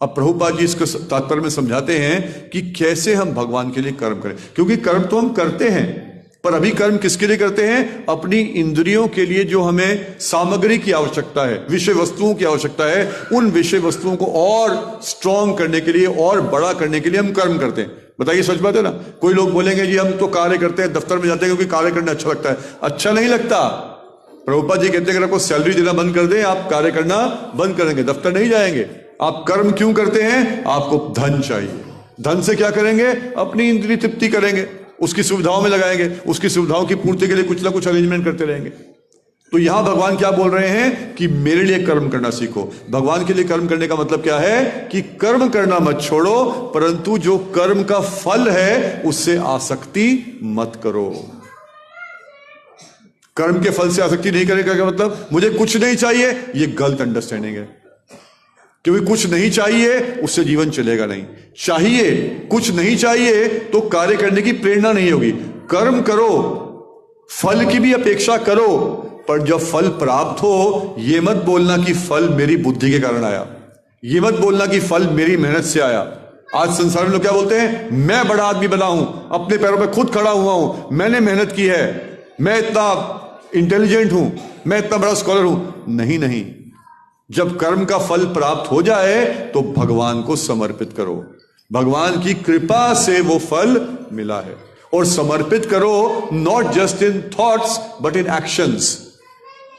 अब प्रभुपाद जी इसको तात्पर्य में समझाते हैं कि कैसे हम भगवान के लिए कर्म करें, क्योंकि कर्म तो हम करते हैं, पर अभी कर्म किसके लिए करते हैं? अपनी इंद्रियों के लिए। जो हमें सामग्री की आवश्यकता है, विषय वस्तुओं की आवश्यकता है, उन विषय वस्तुओं को और स्ट्रांग करने के लिए और बड़ा करने के लिए हम कर्म करते हैं। बताइए, सच बात है ना? कोई लोग बोलेंगे जी हम तो कार्य करते हैं, दफ्तर में जाते हैं क्योंकि कार्य करना अच्छा लगता है। अच्छा नहीं लगता। प्रभुपाद जी कहते हैं अगर आपको सैलरी देना बंद कर दें, आप कार्य करना बंद करेंगे, दफ्तर नहीं जाएंगे। आप कर्म क्यों करते हैं? आपको धन चाहिए। धन से क्या करेंगे? अपनी इंद्रिय तृप्ति करेंगे, उसकी सुविधाओं में लगाएंगे, उसकी सुविधाओं की पूर्ति के लिए कुछ ना कुछ अरेंजमेंट करते रहेंगे। तो यहां भगवान क्या बोल रहे हैं कि मेरे लिए कर्म करना सीखो। भगवान के लिए कर्म करने का मतलब क्या है कि कर्म करना मत छोड़ो, परंतु जो कर्म का फल है उससे आसक्ति मत करो। कर्म के फल से आसक्ति नहीं करेगा क्या मतलब? मुझे कुछ नहीं चाहिए, यह गलत अंडरस्टैंडिंग है। क्योंकि कुछ नहीं चाहिए उससे जीवन चलेगा नहीं। चाहिए, कुछ नहीं चाहिए तो कार्य करने की प्रेरणा नहीं होगी। कर्म करो, फल की भी अपेक्षा करो, पर जब फल प्राप्त हो यह मत बोलना कि फल मेरी बुद्धि के कारण आया, यह मत बोलना कि फल मेरी मेहनत से आया। आज संसार में लोग क्या बोलते हैं? मैं बड़ा आदमी बना हूं, अपने पैरों पर खुद खड़ा हुआ हूं, मैंने मेहनत की है, मैं इतना इंटेलिजेंट हूं, मैं इतना बड़ा स्कॉलर हूं। नहीं नहीं, जब कर्म का फल प्राप्त हो जाए तो भगवान को समर्पित करो। भगवान की कृपा से वो फल मिला है, और समर्पित करो not just in thoughts but in actions.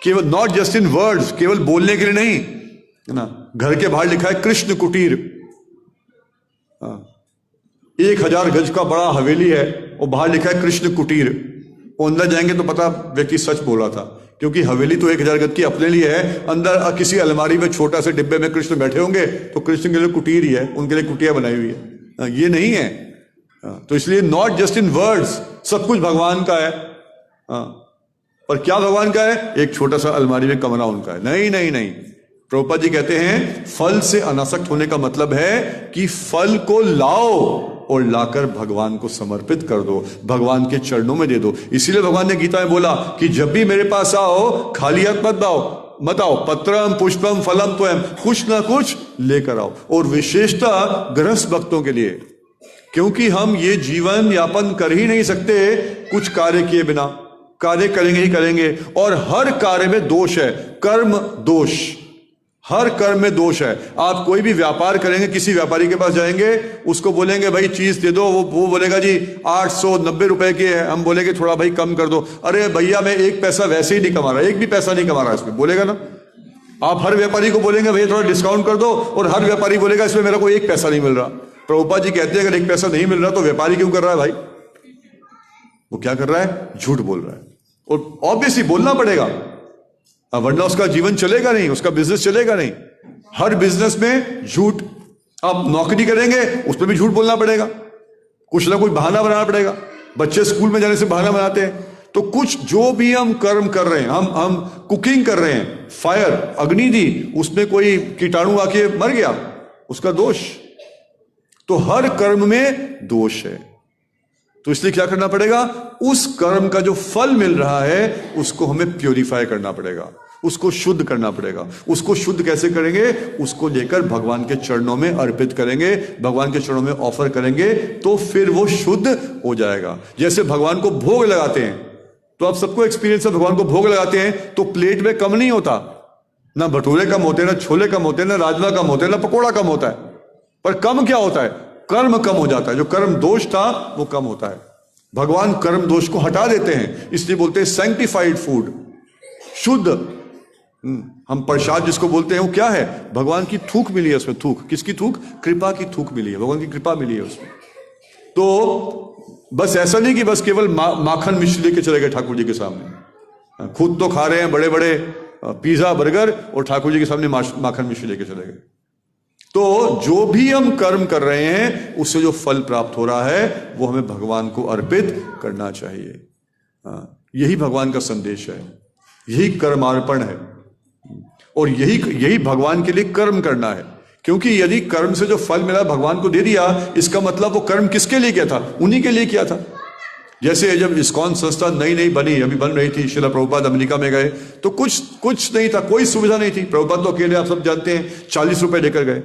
केवल नॉट जस्ट इन वर्ड्स, केवल बोलने के लिए नहीं, है ना? घर के बाहर लिखा है कृष्ण कुटीर, 1000 गज का बड़ा हवेली है और बाहर लिखा है कृष्ण कुटीर। वो अंदर जाएंगे तो पता व्यक्ति सच बोला था, क्योंकि हवेली तो 1000 गज की अपने लिए है, अंदर किसी अलमारी में छोटा से डिब्बे में कृष्ण बैठे होंगे तो कृष्ण के लिए कुटीर ही है, उनके लिए कुटिया बनाई हुई है। ये नहीं है। तो इसलिए नॉट जस्ट इन वर्ड्स, सब कुछ भगवान का है, पर क्या भगवान का है? एक छोटा सा अलमारी में कमरा उनका है। नहीं नहीं नहीं, प्रभुपाद जी कहते हैं फल से अनासक्त होने का मतलब है कि फल को लाओ और लाकर भगवान को समर्पित कर दो, भगवान के चरणों में दे दो। इसीलिए भगवान ने गीता में बोला कि जब भी मेरे पास आओ खाली हाथ मत आओ, पत्रम पुष्पम फलम त्वयं, कुछ ना कुछ लेकर आओ। और विशेषतः गृहस्थ भक्तों के लिए, क्योंकि हम ये जीवन यापन कर ही नहीं सकते कुछ कार्य किए बिना। कार्य करेंगे ही करेंगे, और हर कार्य में दोष है, कर्म दोष, हर कर्म में दोष है। आप कोई भी व्यापार करेंगे, किसी व्यापारी के पास जाएंगे, उसको बोलेंगे भाई चीज दे दो, वो बोलेगा जी 890 रुपए की है, हम बोलेंगे थोड़ा भाई कम कर दो। अरे भैया मैं एक पैसा वैसे ही नहीं कमा रहा, एक भी पैसा नहीं कमा रहा इसमें, बोलेगा ना। आप हर व्यापारी को बोलेंगे भैया थोड़ा डिस्काउंट कर दो, और हर व्यापारी बोलेगा इसमें मेरा कोई एक पैसा नहीं मिल रहा। प्रभुपाद जी कहते हैं अगर एक पैसा नहीं मिल रहा तो व्यापारी क्यों कर रहा है भाई? वो क्या कर रहा है? झूठ बोल रहा है। और ऑब्वियसली बोलना पड़ेगा, वरना उसका जीवन चलेगा नहीं, उसका बिजनेस चलेगा नहीं। हर बिजनेस में झूठ। आप नौकरी करेंगे उसमें भी झूठ बोलना पड़ेगा, कुछ ना कुछ बहाना बनाना पड़ेगा। बच्चे स्कूल में जाने से बहाना बनाते हैं। तो कुछ जो भी हम कर्म कर रहे हैं, हम कुकिंग कर रहे हैं, फायर अग्नि दी, उसमें कोई कीटाणु आके मर गया, उसका दोष। तो हर कर्म में दोष है। तो इसलिए क्या करना पड़ेगा? उस कर्म का जो फल मिल रहा है उसको हमें प्योरीफाई करना पड़ेगा, उसको शुद्ध करना पड़ेगा। उसको शुद्ध कैसे करेंगे? उसको लेकर भगवान के चरणों में अर्पित करेंगे, भगवान के चरणों में ऑफर करेंगे, तो फिर वो शुद्ध हो जाएगा। जैसे भगवान को भोग लगाते हैं, तो आप सबको एक्सपीरियंस है, भगवान को भोग लगाते हैं तो प्लेट में कम नहीं होता, ना भटूरे कम होते, ना छोले कम होते, ना राजमा कम होते, ना पकोड़ा कम होता है, पर कम क्या होता है? कर्म कम हो जाता है। जो कर्म दोष था वो कम होता है। भगवान कर्म दोष को हटा देते हैं, इसलिए बोलते हैं सैंक्टिफाइड फूड, शुद्ध। हम प्रसाद जिसको बोलते हैं वो क्या है? भगवान की थूक मिली है उसमें। थूक किसकी थूक? कृपा की थूक मिली है, भगवान की कृपा मिली है उसमें। तो बस ऐसा नहीं कि बस केवल माखन मिश्री लेके चले गए ठाकुर जी के सामने, खुद तो खा रहे हैं बड़े बड़े पिज्जा बर्गर और ठाकुर जी के सामने माखन मिश्री लेके चले गए। तो जो भी हम कर्म कर रहे हैं उससे जो फल प्राप्त हो रहा है वो हमें भगवान को अर्पित करना चाहिए। यही भगवान का संदेश है, यही कर्मार्पण है, और यही भगवान के लिए कर्म करना है। क्योंकि यदि कर्म से जो फल मिला भगवान को दे दिया, इसका मतलब वो कर्म किसके लिए किया था? उन्हीं के लिए किया था। जैसे जब इस्कॉन संस्था नई बनी, अभी बन रही थी, श्रील प्रभुपाद अमेरिका में गए तो कुछ नहीं था, कोई सुविधा नहीं थी। प्रभुपाद तो अकेले, आप सब जानते हैं, 40 रुपए लेकर गए।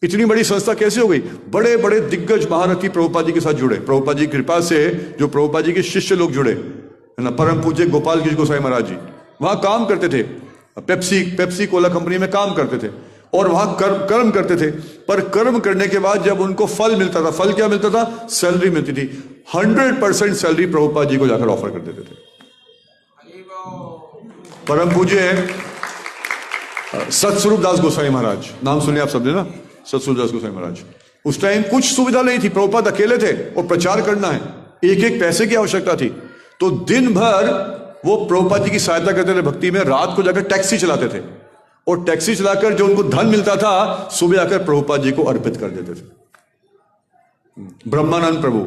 इतनी बड़ी संस्था कैसे हो गई? बड़े बड़े दिग्गज महारथी प्रभुपाद जी के साथ जुड़े, प्रभुपाद जी की कृपा से जो प्रभुपाद जी के शिष्य लोग जुड़े है ना, परम पूज्य गोपाल गिरी गोसाई महाराज जी वहां काम करते थे, पेप्सी कोला कंपनी में काम करते थे और वहां कर्म करते थे। पर कर्म करने के बाद जब उनको फल मिलता था, फल क्या मिलता था? सैलरी मिलती थी। 100% सैलरी प्रभुपाद जी को जाकर ऑफर कर देते थे। परम पूज्य सतस्वरूप दास गोसाई महाराज, नाम सुने आप सबने ना, सतस्वरूप दास गोसाई महाराज। उस टाइम कुछ सुविधा नहीं थी, प्रभुपाद अकेले थे और प्रचार करना है, एक एक पैसे की आवश्यकता थी। तो दिन भर वो प्रभुपाद जी की सहायता करते थे भक्ति में, रात को जाकर टैक्सी चलाते थे और टैक्सी चलाकर जो उनको धन मिलता था सुबह आकर प्रभुपाद जी को अर्पित कर देते थे। ब्रह्मानंद प्रभु,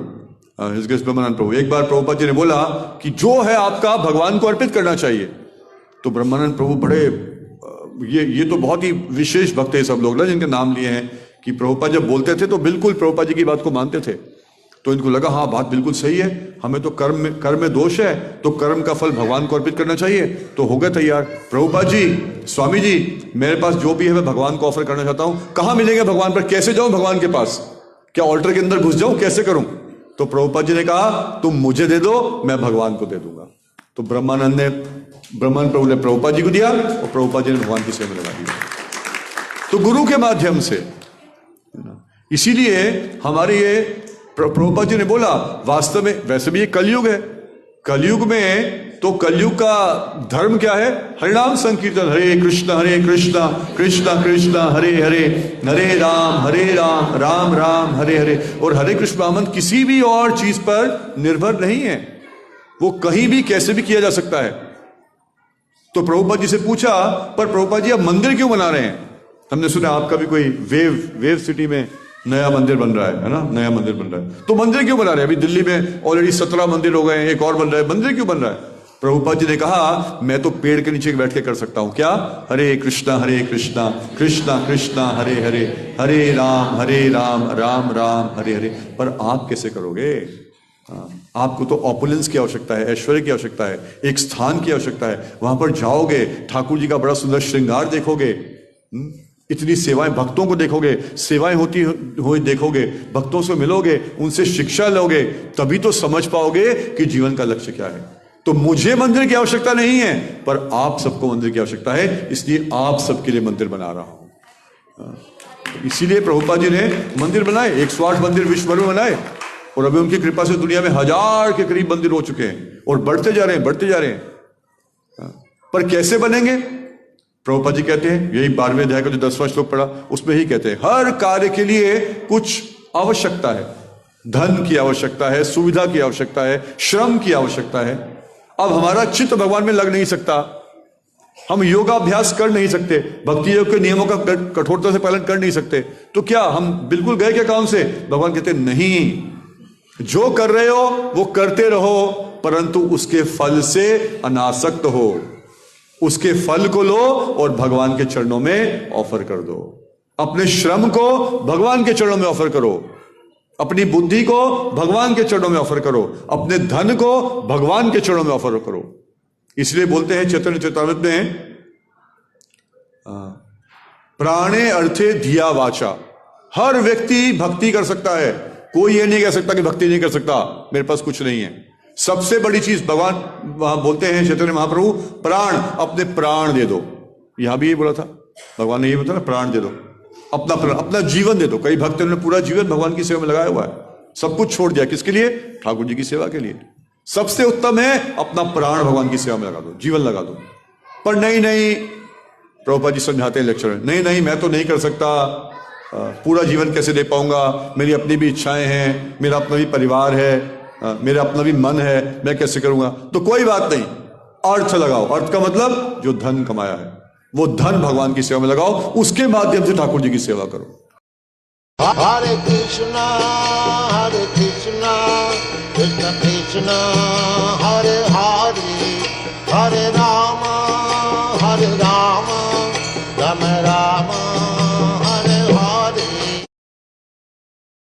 ब्रह्मानंद प्रभु, एक बार प्रभुपाद जी ने बोला कि जो है आपका भगवान को अर्पित करना चाहिए। तो ब्रह्मानंद प्रभु बड़े, ये तो बहुत ही विशेष भक्त है सब लोग ना जिनके नाम लिए हैं, कि प्रभुपाद जब बोलते थे तो बिल्कुल प्रभुपाद जी की बात को मानते थे। तो इनको लगा हाँ बात बिल्कुल सही है, हमें तो कर्म में दोष है, तो कर्म का फल भगवान को अर्पित करना चाहिए। तो हो गए तैयार। प्रभुपाद जी, स्वामी जी, मेरे पास जो भी है मैं भगवान को ऑफर करना चाहता हूं, कहां मिलेंगे भगवान? पर कैसे जाऊं भगवान के पास? क्या ऑल्टर के अंदर घुस जाऊं? कैसे करूं? तो प्रभुपाद जी ने कहा तुम मुझे दे दो, मैं भगवान को दे दूंगा। तो ब्रह्मानंद प्रभु ने प्रभुपाद जी को दिया और प्रभुपाद जी ने भगवान की सेवा में लगा दिया। तो गुरु के माध्यम से, इसीलिए हमारे ये प्रभुपाद जी ने बोला वास्तव में, वैसे भी ये कलयुग है, कलयुग में तो कलयुग का धर्म क्या है? हरिनाम संकीर्तन, हरे कृष्णा कृष्णा कृष्णा हरे हरे, हरे राम राम राम हरे हरे। और हरे कृष्ण ब्राह्मण किसी भी और चीज पर निर्भर नहीं है, वो कहीं भी कैसे भी किया जा सकता है। तो प्रभुपाद जी से पूछा पर प्रभुपाद जी आप मंदिर क्यों बना रहे हैं? हमने सुना आपका भी कोई वेव सिटी में नया मंदिर बन रहा है ना, नया मंदिर बन रहा है। तो मंदिर क्यों बना रहे हैं? अभी दिल्ली में ऑलरेडी 17 मंदिर हो गए हैं, एक और बन रहा है, मंदिर क्यों बन रहा है? प्रभुपाद जी ने कहा मैं तो पेड़ के नीचे बैठ के कर सकता हूं। क्या? हरे कृष्णा कृष्णा कृष्णा हरे हरे, हरे राम राम राम हरे हरे। पर आप कैसे करोगे? आपको तो ऑपुलेंस की आवश्यकता है, ऐश्वर्य की आवश्यकता है, एक स्थान की आवश्यकता है। वहां पर जाओगे, ठाकुर जी का बड़ा सुंदर श्रृंगार देखोगे, इतनी सेवाएं, भक्तों को देखोगे, सेवाएं होती हुई देखोगे, भक्तों से मिलोगे, उनसे शिक्षा लोगे, तभी तो समझ पाओगे कि जीवन का लक्ष्य क्या है। तो मुझे मंदिर की आवश्यकता नहीं है, पर आप सबको मंदिर की आवश्यकता है, इसलिए आप सबके लिए मंदिर बना रहा हूं। इसीलिए प्रभुपाद जी ने मंदिर बनाए, 108 मंदिर विश्व भर में बनाए और अभी उनकी कृपा से दुनिया में 1000 के करीब मंदिर हो चुके हैं और बढ़ते जा रहे हैं। पर कैसे बनेंगे? प्रभुपाद जी कहते हैं, यही 12वें अध्याय का जो 10वां श्लोक पढ़ा उसमें ही कहते हैं, हर कार्य के लिए कुछ आवश्यकता है, धन की आवश्यकता है, सुविधा की आवश्यकता है, श्रम की आवश्यकता है। अब हमारा चित्त भगवान में लग नहीं सकता, हम योगाभ्यास कर नहीं सकते, भक्ति योग के नियमों का कठोरता से पालन कर नहीं सकते, तो क्या हम बिल्कुल गए क्या काम से? भगवान कहते नहीं, जो कर रहे हो वो करते रहो, परंतु उसके फल से अनासक्त हो, उसके फल को लो और भगवान के चरणों में ऑफर कर दो। अपने श्रम को भगवान के चरणों में ऑफर करो, अपनी बुद्धि को भगवान के चरणों में ऑफर करो, अपने धन को भगवान के चरणों में ऑफर करो। इसलिए बोलते हैं चैतन्य चरितामृत में, प्राणे अर्थे धिया वाचा, हर व्यक्ति भक्ति कर सकता है, कोई ये नहीं कह सकता कि भक्ति नहीं कर सकता, मेरे पास कुछ नहीं है। सबसे बड़ी चीज भगवान वहां बोलते हैं चैतन्य महाप्रभु, प्राण, अपने प्राण दे दो। यहां भी ये बोला था, भगवान ने ये बोला ना, प्राण दे दो, अपना प्राण, अपना जीवन दे दो। कई भक्तों ने पूरा जीवन भगवान की सेवा में लगाया हुआ है, सब कुछ छोड़ दिया, किसके लिए? ठाकुर जी की सेवा के लिए। सबसे उत्तम है अपना प्राण भगवान की सेवा में लगा दो, जीवन लगा दो। पर नहीं, प्रभुपाद जी समझाते हैं लेक्चर, नहीं मैं तो नहीं कर सकता, पूरा जीवन कैसे दे पाऊंगा, मेरी अपनी भी इच्छाएं हैं, मेरा अपना भी परिवार है, मेरा अपना भी मन है, मैं कैसे करूंगा? तो कोई बात नहीं, अर्थ लगाओ। अर्थ का मतलब जो धन कमाया है वो धन भगवान की सेवा में लगाओ, उसके माध्यम से ठाकुर जी की सेवा करो। हरे कृष्णा कृष्ण कृष्ण हरे हरे, हरे राम